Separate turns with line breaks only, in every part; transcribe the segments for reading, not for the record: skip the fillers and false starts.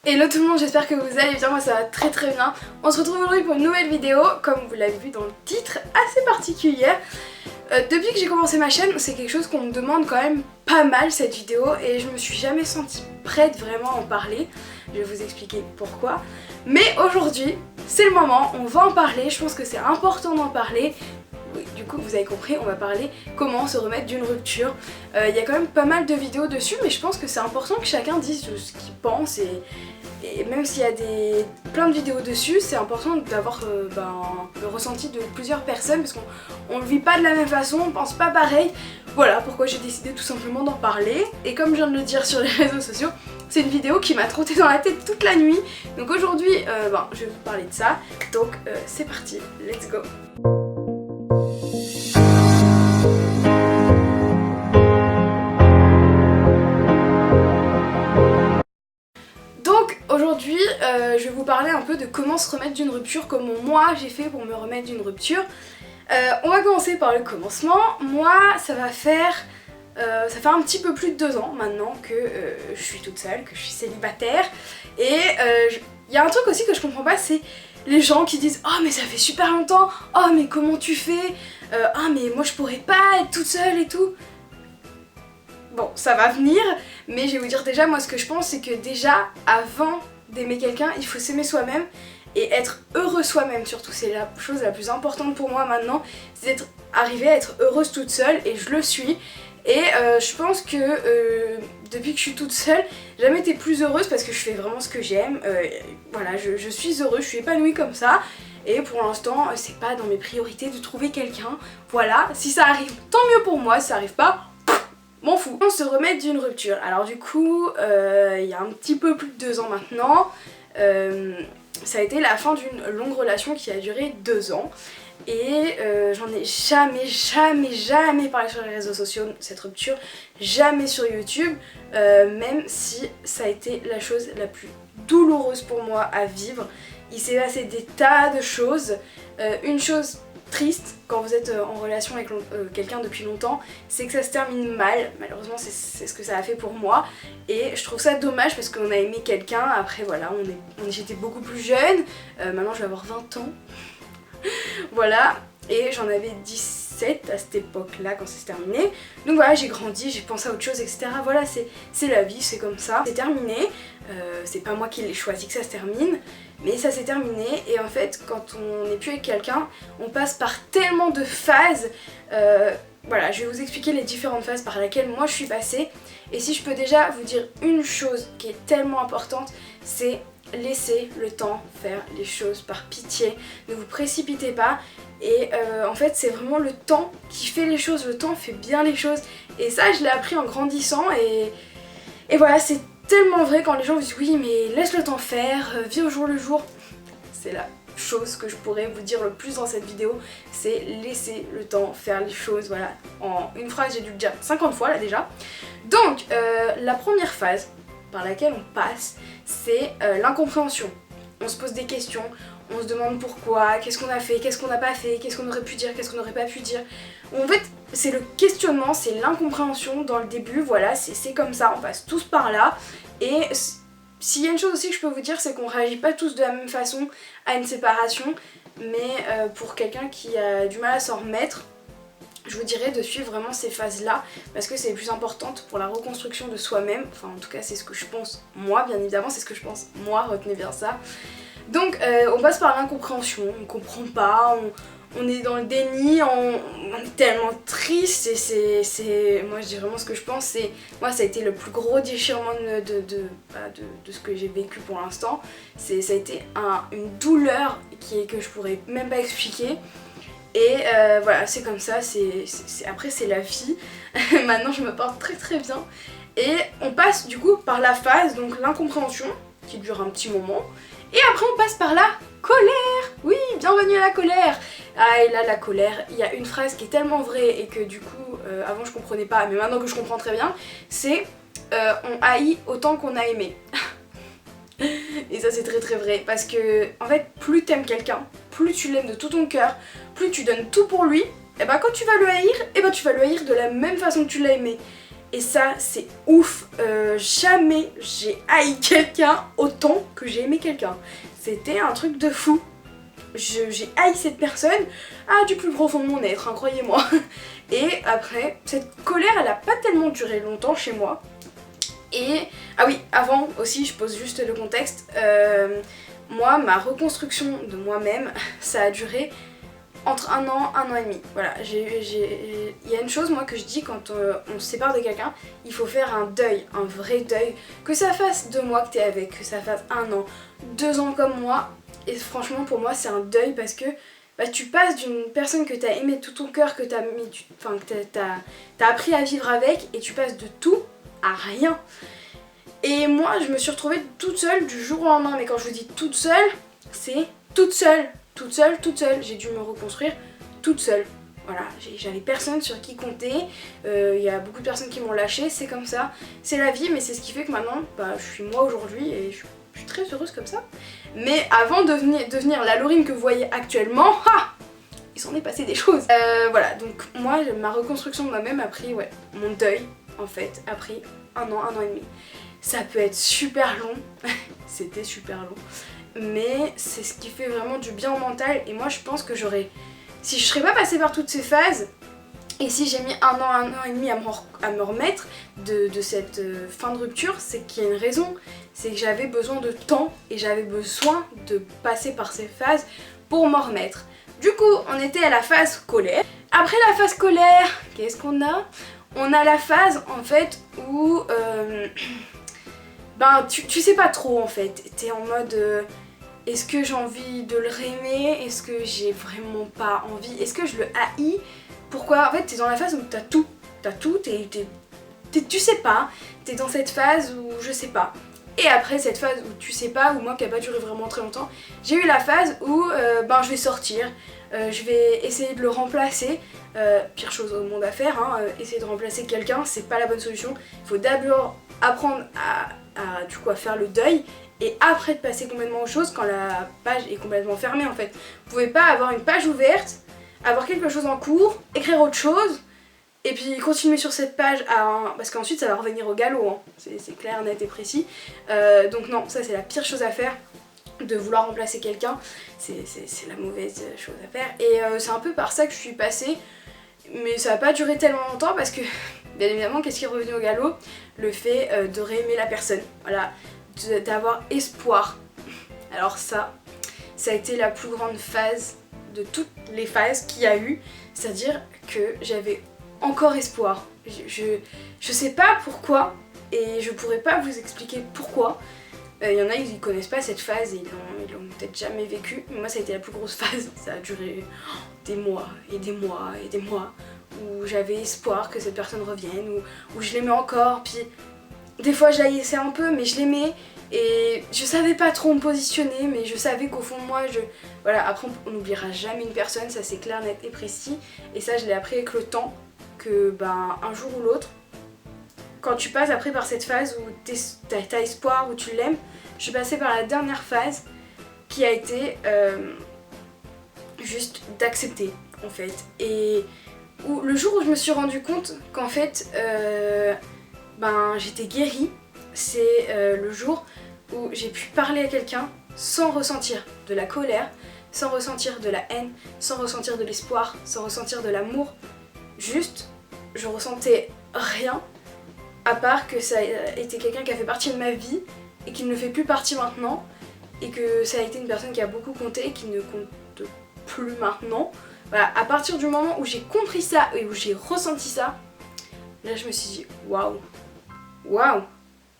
Hello tout le monde, j'espère que vous allez bien, moi ça va très bien. On se retrouve aujourd'hui pour une nouvelle vidéo, comme vous l'avez vu dans le titre, assez particulière. Depuis que j'ai commencé ma chaîne, c'est quelque chose qu'on me demande quand même pas mal cette vidéo et je me suis jamais sentie prête vraiment à en parler. Je vais vous expliquer pourquoi. Mais aujourd'hui, c'est le moment, on va en parler, je pense que c'est important d'en parler. Du coup vous avez compris, on va parler comment se remettre d'une rupture. Il y a quand même pas mal de vidéos dessus, mais je pense que c'est important que chacun dise ce qu'il pense et même s'il y a plein de vidéos dessus, c'est important d'avoir le ressenti de plusieurs personnes parce qu'on le vit pas de la même façon, on pense pas pareil. Voilà pourquoi j'ai décidé tout simplement d'en parler. Et comme je viens de le dire sur les réseaux sociaux, c'est une vidéo qui m'a trotté dans la tête toute la nuit. Donc aujourd'hui, je vais vous parler de ça. Donc c'est parti, let's go. Aujourd'hui, je vais vous parler un peu de comment se remettre d'une rupture, comment moi j'ai fait pour me remettre d'une rupture. On va commencer par le commencement. Moi, ça fait un petit peu plus de 2 ans maintenant que je suis toute seule, que je suis célibataire. Et il y a un truc aussi que je comprends pas, c'est les gens qui disent « Oh mais ça fait super longtemps, oh mais comment tu fais, ah mais moi je pourrais pas être toute seule et tout ». Bon, ça va venir, mais je vais vous dire déjà, moi ce que je pense c'est que déjà, avant d'aimer quelqu'un, il faut s'aimer soi-même et être heureux soi-même surtout. C'est la chose la plus importante pour moi maintenant, c'est d'arriver à être heureuse toute seule et je le suis. Et je pense que depuis que je suis toute seule, j'ai jamais été plus heureuse parce que je fais vraiment ce que j'aime. Voilà, je suis heureuse, je suis épanouie comme ça. Et pour l'instant, c'est pas dans mes priorités de trouver quelqu'un. Voilà, si ça arrive, tant mieux pour moi, si ça arrive pas, m'en fous. On se remet d'une rupture. Alors du coup, il y a un petit peu plus de 2 ans maintenant, ça a été la fin d'une longue relation qui a duré 2 ans. Et j'en ai jamais parlé sur les réseaux sociaux, cette rupture, jamais sur YouTube, même si ça a été la chose la plus douloureuse pour moi à vivre. Il s'est passé des tas de choses, une chose triste quand vous êtes en relation avec quelqu'un depuis longtemps, c'est que ça se termine mal. Malheureusement c'est ce que ça a fait pour moi et je trouve ça dommage parce qu'on a aimé quelqu'un. Après voilà, j'étais beaucoup plus jeune, maintenant je vais avoir 20 ans. Voilà, et j'en avais 17 à cette époque là quand ça s'est terminé. Donc voilà, j'ai grandi, j'ai pensé à autre chose, etc. Voilà, c'est la vie, c'est comme ça. C'est terminé, c'est pas moi qui l'ai choisi que ça se termine, mais ça s'est terminé. Et en fait, quand on n'est plus avec quelqu'un, on passe par tellement de phases. Voilà, je vais vous expliquer les différentes phases par lesquelles moi je suis passée. Et si je peux déjà vous dire une chose qui est tellement importante, c'est laissez le temps faire les choses par pitié. Ne vous précipitez pas. Et en fait c'est vraiment le temps qui fait les choses, le temps fait bien les choses. Et ça je l'ai appris en grandissant et voilà, c'est tellement vrai quand les gens vous disent oui mais laisse le temps faire, vis au jour le jour. C'est la chose que je pourrais vous dire le plus dans cette vidéo, c'est laisser le temps faire les choses. Voilà, en une phrase j'ai dû le dire 50 fois là déjà. Donc la première phase par laquelle on passe, c'est l'incompréhension. On se pose des questions, on se demande pourquoi, qu'est-ce qu'on a fait, qu'est-ce qu'on n'a pas fait, qu'est-ce qu'on aurait pu dire, qu'est-ce qu'on n'aurait pas pu dire. En fait, c'est le questionnement, c'est l'incompréhension dans le début, voilà, c'est comme ça, on passe tous par là. Et s'il y a une chose aussi que je peux vous dire, c'est qu'on réagit pas tous de la même façon à une séparation, mais pour quelqu'un qui a du mal à s'en remettre, je vous dirais de suivre vraiment ces phases-là parce que c'est les plus importantes pour la reconstruction de soi-même. Enfin, en tout cas, c'est ce que je pense moi, bien évidemment, c'est ce que je pense moi, retenez bien ça. Donc, on passe par l'incompréhension, on comprend pas, on est dans le déni, on est tellement triste et c'est... Moi, je dis vraiment ce que je pense, c'est... Moi, ça a été le plus gros déchirement de ce que j'ai vécu pour l'instant. Ça a été une douleur que je pourrais même pas expliquer. Et voilà, c'est comme ça, après c'est la vie. Maintenant je me porte très bien. Et on passe du coup par la phase, donc l'incompréhension, qui dure un petit moment. Et après on passe par la colère. Oui, bienvenue à la colère. Ah et là la colère, il y a une phrase qui est tellement vraie et que du coup, avant je comprenais pas, mais maintenant que je comprends très bien, c'est on haït autant qu'on a aimé. Et ça c'est très vrai parce que en fait plus t'aimes quelqu'un, plus tu l'aimes de tout ton cœur, plus tu donnes tout pour lui, et bah quand tu vas le haïr, et bah tu vas le haïr de la même façon que tu l'as aimé. Et ça c'est ouf, jamais j'ai haï quelqu'un autant que j'ai aimé quelqu'un. C'était un truc de fou. J'ai haï cette personne du plus profond de mon être, hein, croyez-moi. Et après, cette colère elle a pas tellement duré longtemps chez moi. Et, ah oui, avant aussi, je pose juste le contexte, moi, ma reconstruction de moi-même, ça a duré entre 1 an et demi. Voilà, il y a une chose moi que je dis quand on se sépare de quelqu'un, il faut faire un deuil, un vrai deuil. Que ça fasse 2 mois que t'es avec, que ça fasse 1 an, 2 ans comme moi. Et franchement pour moi c'est un deuil parce que tu passes d'une personne que t'as aimée de tout ton cœur, que t'as appris à vivre avec, et tu passes de tout à rien. Et moi je me suis retrouvée toute seule du jour au lendemain. Mais quand je vous dis toute seule, c'est toute seule. Toute seule, j'ai dû me reconstruire toute seule. Voilà, j'avais personne sur qui compter, il y a beaucoup de personnes qui m'ont lâché, c'est comme ça, c'est la vie, mais c'est ce qui fait que maintenant, je suis moi aujourd'hui et je suis très heureuse comme ça. Mais avant de devenir la Laurine que vous voyez actuellement, il s'en est passé des choses. Voilà, donc moi, ma reconstruction de moi-même a pris, mon deuil, en fait, a pris 1 an et demi. Ça peut être super long, c'était super long. Mais c'est ce qui fait vraiment du bien au mental. Et moi je pense que si je serais pas passée par toutes ces phases, et si j'ai mis 1 an et demi à me remettre de cette fin de rupture, c'est qu'il y a une raison. C'est que j'avais besoin de temps et j'avais besoin de passer par ces phases pour m'en remettre. Du coup on était à la phase colère. Après la phase colère, qu'est-ce qu'on a? On a la phase en fait où tu sais pas trop en fait. T'es en mode est-ce que j'ai envie de le réaimer? Est-ce que j'ai vraiment pas envie? Est-ce que je le haïs? Pourquoi? En fait, t'es dans la phase où t'as tout. T'as tout, tu sais pas. T'es dans cette phase où je sais pas. Et après cette phase où tu sais pas, ou moi qui a pas duré vraiment très longtemps, j'ai eu la phase où je vais sortir, je vais essayer de le remplacer. Pire chose au monde à faire, essayer de remplacer quelqu'un, c'est pas la bonne solution. Il faut d'abord apprendre à faire le deuil. Et après de passer complètement aux choses quand la page est complètement fermée en fait. Vous pouvez pas avoir une page ouverte, avoir quelque chose en cours, écrire autre chose, et puis continuer sur cette page parce qu'ensuite ça va revenir au galop, c'est clair, net et précis. Donc non, ça c'est la pire chose à faire, de vouloir remplacer quelqu'un, c'est la mauvaise chose à faire. Et c'est un peu par ça que je suis passée, mais ça n'a pas duré tellement longtemps parce que, bien évidemment, qu'est-ce qui est revenu au galop? Le fait de réaimer la personne, voilà. D'avoir espoir. Alors ça a été la plus grande phase de toutes les phases qu'il y a eu, c'est-à-dire que j'avais encore espoir. Je sais pas pourquoi et je pourrais pas vous expliquer pourquoi. Il y en a ils connaissent pas cette phase et ils l'ont peut-être jamais vécu, mais moi ça a été la plus grosse phase. Ça a duré des mois et des mois et des mois où j'avais espoir que cette personne revienne, où je l'aimais encore, puis des fois je l'haïssais un peu mais je l'aimais et je savais pas trop me positionner, mais je savais qu'au fond de moi voilà, après on n'oubliera jamais une personne, ça c'est clair, net et précis, et ça je l'ai appris avec le temps, que un jour ou l'autre, quand tu passes après par cette phase où t'as espoir, où tu l'aimes, je suis passée par la dernière phase qui a été juste d'accepter en fait, et où, le jour où je me suis rendu compte qu'en fait j'étais guérie, c'est le jour où j'ai pu parler à quelqu'un sans ressentir de la colère, sans ressentir de la haine, sans ressentir de l'espoir, sans ressentir de l'amour. Juste, je ressentais rien, à part que ça a été quelqu'un qui a fait partie de ma vie et qui ne fait plus partie maintenant, et que ça a été une personne qui a beaucoup compté et qui ne compte plus maintenant. Voilà, à partir du moment où j'ai compris ça et où j'ai ressenti ça, là je me suis dit waouh,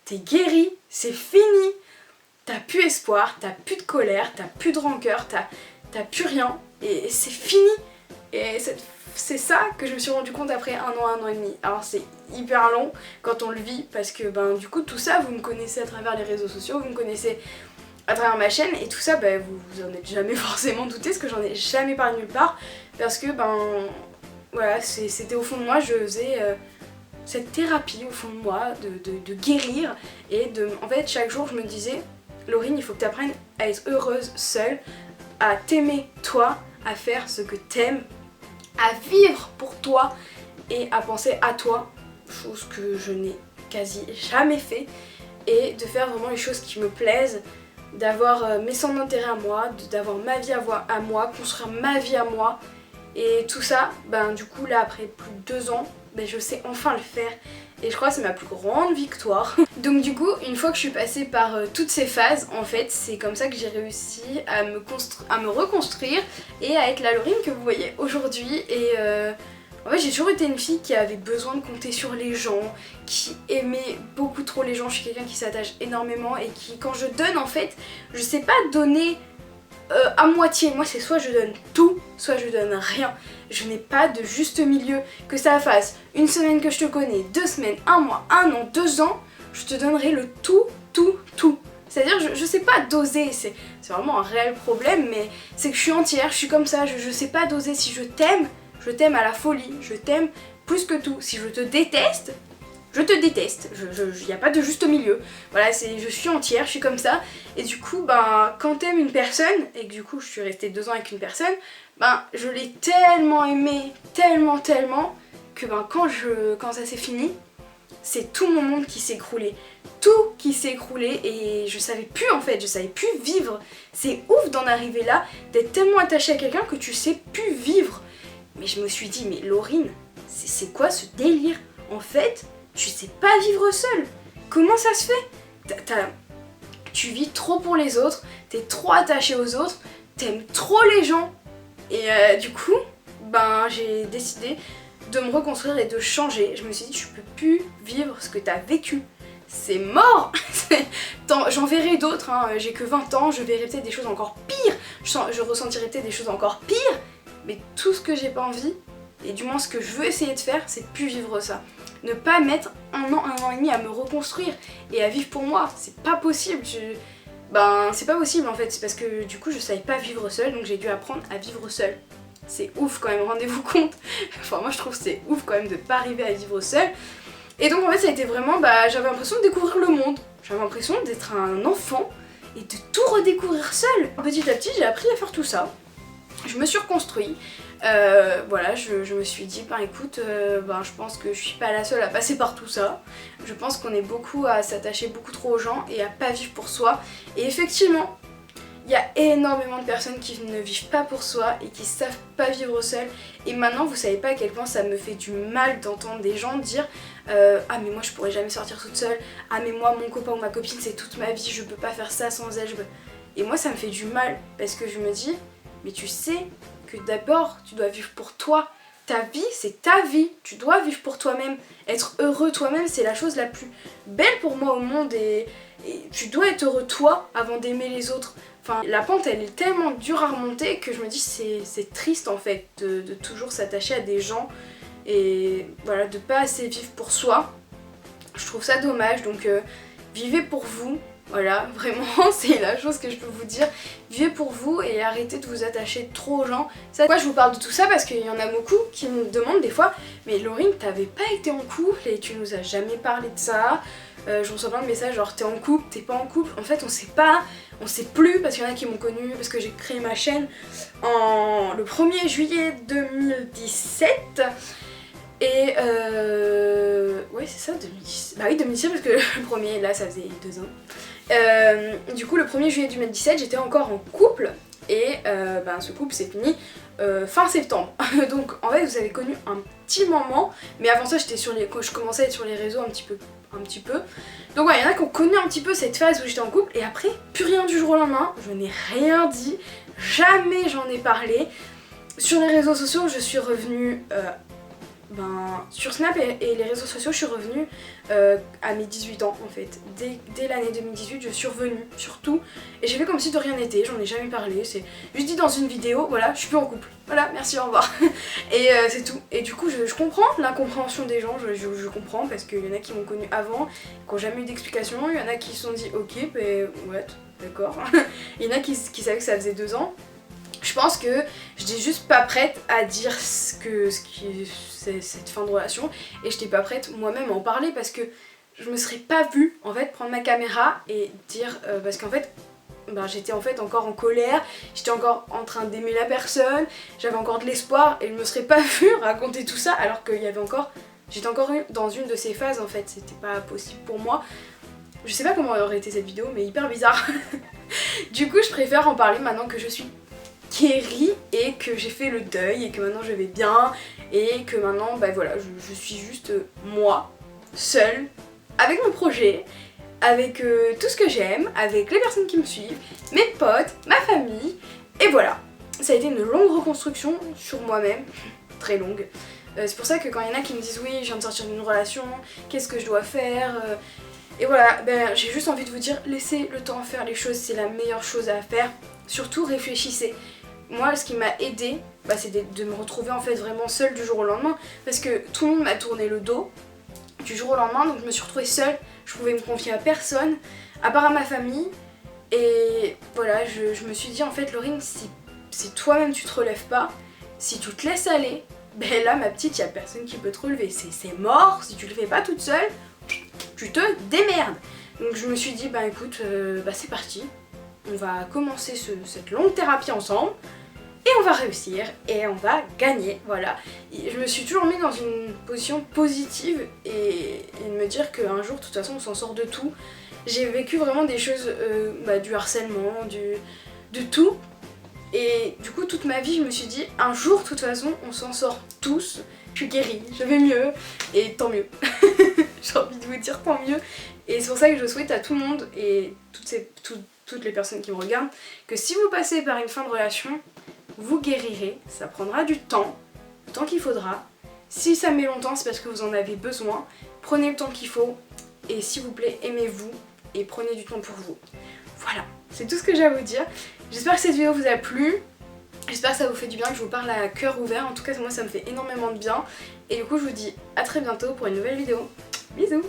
t'es guérie, c'est fini, t'as plus espoir, t'as plus de colère, t'as plus de rancœur, t'as plus rien, et c'est fini. Et c'est ça que je me suis rendu compte après 1 an et demi. Alors c'est hyper long quand on le vit, parce que du coup tout ça vous me connaissez à travers les réseaux sociaux, vous me connaissez à travers ma chaîne, et tout ça vous en êtes jamais forcément douté, parce que j'en ai jamais parlé nulle part, parce que voilà, c'était au fond de moi, je faisais cette thérapie au fond de moi de guérir, et en fait chaque jour je me disais Laurine, il faut que tu apprennes à être heureuse seule, à t'aimer toi, à faire ce que t'aimes, à vivre pour toi et à penser à toi. chose que je n'ai quasi jamais fait, et de faire vraiment les choses qui me plaisent, d'avoir mes centres d'intérêt à moi, d'avoir ma vie à moi, construire ma vie à moi. Et tout ça, ben du coup là après plus de 2 ans, ben, je sais enfin le faire. Et je crois que c'est ma plus grande victoire. Donc du coup, une fois que je suis passée par toutes ces phases, en fait, c'est comme ça que j'ai réussi à me reconstruire et à être la Laurine que vous voyez aujourd'hui. Et en fait, j'ai toujours été une fille qui avait besoin de compter sur les gens, qui aimait beaucoup trop les gens. Je suis quelqu'un qui s'attache énormément et qui, quand je donne, en fait, je sais pas donner à moitié. Moi, c'est soit je donne tout, soit je donne rien. Je n'ai pas de juste milieu. Que ça fasse une semaine que je te connais, 2 semaines, 1 mois, 1 an, 2 ans, je te donnerai le tout, tout, tout. C'est-à-dire, je sais pas doser, c'est vraiment un réel problème, mais c'est que je suis entière, je suis comme ça, je sais pas doser. Si je t'aime à la folie, je t'aime plus que tout. Si je te déteste, je te déteste, il n'y a pas de juste milieu. Voilà, je suis entière, je suis comme ça. Et du coup, ben, quand t'aimes une personne, et que du coup je suis restée 2 ans avec une personne, ben, je l'ai tellement aimée, tellement, que ben, quand ça s'est fini, c'est tout mon monde qui s'est écroulé. Tout qui s'est écroulé et je savais plus en fait, je savais plus vivre. C'est ouf d'en arriver là, d'être tellement attachée à quelqu'un que tu sais plus vivre. Mais je me suis dit, mais Laurine, c'est quoi ce délire? En fait, tu sais pas vivre seule. Comment ça se fait? Tu vis trop pour les autres, t'es trop attachée aux autres, t'aimes trop les gens. Et du coup, ben j'ai décidé de me reconstruire et de changer. Je me suis dit, tu peux plus vivre ce que t'as vécu. C'est mort. J'en verrai d'autres, hein. J'ai que 20 ans, je verrai peut-être des choses encore pires. Je ressentirai peut-être des choses encore pires. Mais tout ce que j'ai pas envie, et du moins ce que je veux essayer de faire, c'est de plus vivre ça. Ne pas mettre 1 an, 1 an et demi à me reconstruire et à vivre pour moi. C'est pas possible. Ben, c'est pas possible en fait. C'est parce que du coup, je savais pas vivre seule, donc j'ai dû apprendre à vivre seule. C'est ouf quand même, rendez-vous compte. Enfin, moi je trouve que c'est ouf quand même de pas arriver à vivre seule. Et donc en fait, ça a été vraiment, bah, j'avais l'impression de découvrir le monde. J'avais l'impression d'être un enfant et de tout redécouvrir seule. Petit à petit, j'ai appris à faire tout ça. Je me suis reconstruite. Voilà, je me suis dit, ben écoute, je pense que je suis pas la seule à passer par tout ça. Je pense qu'on est beaucoup à s'attacher beaucoup trop aux gens et à pas vivre pour soi. Et effectivement, il y a énormément de personnes qui ne vivent pas pour soi et qui savent pas vivre seules. Et maintenant, vous savez pas à quel point ça me fait du mal d'entendre des gens dire ah mais moi je pourrais jamais sortir toute seule. Ah mais moi mon copain ou ma copine c'est toute ma vie, je peux pas faire ça sans elle. Et moi ça me fait du mal parce que je me dis mais tu sais que d'abord tu dois vivre pour toi. Ta vie c'est ta vie, tu dois vivre pour toi-même. Être heureux toi-même c'est la chose la plus belle pour moi au monde et tu dois être heureux toi avant d'aimer les autres. Enfin, la pente elle est tellement dure à remonter que je me dis c'est triste en fait de toujours s'attacher à des gens et voilà, de pas assez vivre pour soi. Je trouve ça dommage, donc vivez pour vous. Voilà, vraiment, c'est la chose que je peux vous dire. Vivez pour vous et arrêtez de vous attacher trop aux gens. Pourquoi je vous parle de tout ça? Parce qu'il y en a beaucoup qui me demandent des fois mais Laurine, t'avais pas été en couple et tu nous as jamais parlé de ça. Je reçois plein de messages genre t'es en couple, t'es pas en couple. En fait on sait pas, on sait plus parce qu'il y en a qui m'ont connue parce que j'ai créé ma chaîne le 1er juillet 2017. Et ouais c'est ça, 2017. Bah oui 2017 parce que le premier là ça faisait 2 ans. Du coup le 1er juillet 2017 j'étais encore en couple et ce couple s'est fini fin septembre. Donc en fait vous avez connu un petit moment, mais avant ça je commençais à être sur les réseaux un petit peu. Donc ouais, il y en a qui ont connu un petit peu cette phase où j'étais en couple et après plus rien du jour au lendemain, je n'ai rien dit, jamais j'en ai parlé. Sur les réseaux sociaux je suis revenue sur Snap et les réseaux sociaux je suis revenue à mes 18 ans en fait. Dès l'année 2018 je suis revenue sur tout et j'ai fait comme si de rien n'était, j'en ai jamais parlé, c'est juste dit dans une vidéo, voilà, je suis plus en couple. Voilà, merci, au revoir. Et c'est tout. Et du coup je comprends l'incompréhension des gens, je comprends parce qu'il y en a qui m'ont connue avant, qui n'ont jamais eu d'explication, il y en a qui se sont dit ok, ouais, d'accord. Il y en a qui savaient que ça faisait 2 ans. Je pense que j'étais juste pas prête à dire ce qui est cette fin de relation et j'étais pas prête moi-même à en parler parce que je me serais pas vue en fait prendre ma caméra et dire parce qu'en fait j'étais en fait encore en colère, j'étais encore en train d'aimer la personne, j'avais encore de l'espoir et je me serais pas vue raconter tout ça alors qu'il y avait encore J'étais encore dans une de ces phases en fait, c'était pas possible pour moi. Je sais pas comment aurait été cette vidéo, mais hyper bizarre. Du coup, je préfère en parler maintenant que je suis guérie et que j'ai fait le deuil et que maintenant je vais bien et que maintenant, bah voilà, je suis juste moi, seule, avec mon projet, avec tout ce que j'aime, avec les personnes qui me suivent, mes potes, ma famille, et voilà. Ça a été une longue reconstruction sur moi-même, très longue. C'est pour ça que quand il y en a qui me disent oui, je viens de sortir d'une relation, qu'est-ce que je dois faire et voilà, ben, j'ai juste envie de vous dire, laissez le temps faire les choses, c'est la meilleure chose à faire. Surtout réfléchissez. Moi, ce qui m'a aidée, bah, c'est de me retrouver en fait vraiment seule du jour au lendemain. Parce que tout le monde m'a tourné le dos du jour au lendemain, donc je me suis retrouvée seule. Je pouvais me confier à personne, à part à ma famille. Et voilà, je me suis dit en fait, Laurine, si toi-même tu te relèves pas, si tu te laisses aller, ben là ma petite, y a personne qui peut te relever. C'est mort, si tu le fais pas toute seule, tu te démerdes. Donc je me suis dit, bah écoute, bah c'est parti. On va commencer cette longue thérapie ensemble. Et on va réussir et on va gagner, voilà. Et je me suis toujours mis dans une position positive et de me dire qu'un jour, de toute façon, on s'en sort de tout. J'ai vécu vraiment des choses, du harcèlement, de tout. Et du coup, toute ma vie, je me suis dit, un jour, de toute façon, on s'en sort tous. Je suis guérie, je vais mieux, et tant mieux. J'ai envie de vous dire tant mieux. Et c'est pour ça que je souhaite à tout le monde, et toutes les personnes qui me regardent, que si vous passez par une fin de relation, vous guérirez, ça prendra du temps, le temps qu'il faudra. Si ça met longtemps, c'est parce que vous en avez besoin. Prenez le temps qu'il faut, et s'il vous plaît, aimez-vous, et prenez du temps pour vous. Voilà, c'est tout ce que j'ai à vous dire. J'espère que cette vidéo vous a plu. J'espère que ça vous fait du bien, que je vous parle à cœur ouvert. En tout cas, moi, ça me fait énormément de bien. Et du coup, je vous dis à très bientôt pour une nouvelle vidéo. Bisous!